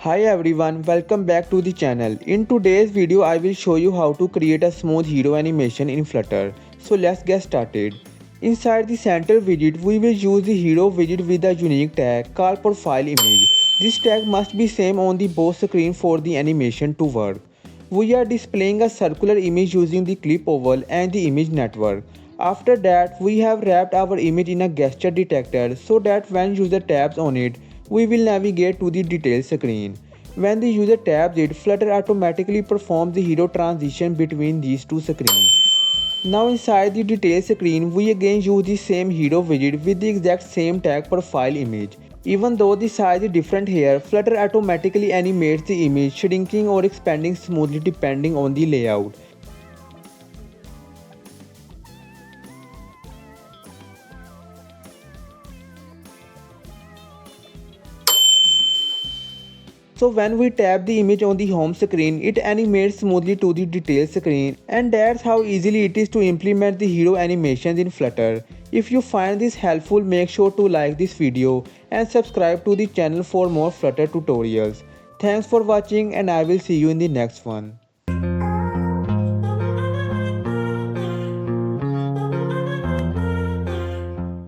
Hi everyone, welcome back to the channel. In today's video I will show you how to create a smooth hero animation in Flutter. So let's get started. Inside the center widget we will use the hero widget with a unique tag called profile image. This tag must be same on the both screen for the animation to work. We are displaying a circular image using the ClipOval and the image network. After that, we have wrapped our image in a gesture detector so that when user taps on it, we will navigate to the details screen. When the user taps it, Flutter automatically performs the hero transition between these two screens. Now inside the details screen, we again use the same hero widget with the exact same tag profile image. Even though the size is different here, Flutter automatically animates the image shrinking or expanding smoothly depending on the layout. So when we tap the image on the home screen, it animates smoothly to the details screen, and that's how easily it is to implement the hero animations in Flutter. If you find this helpful, make sure to like this video and subscribe to the channel for more Flutter tutorials. Thanks for watching and I will see you in the next one.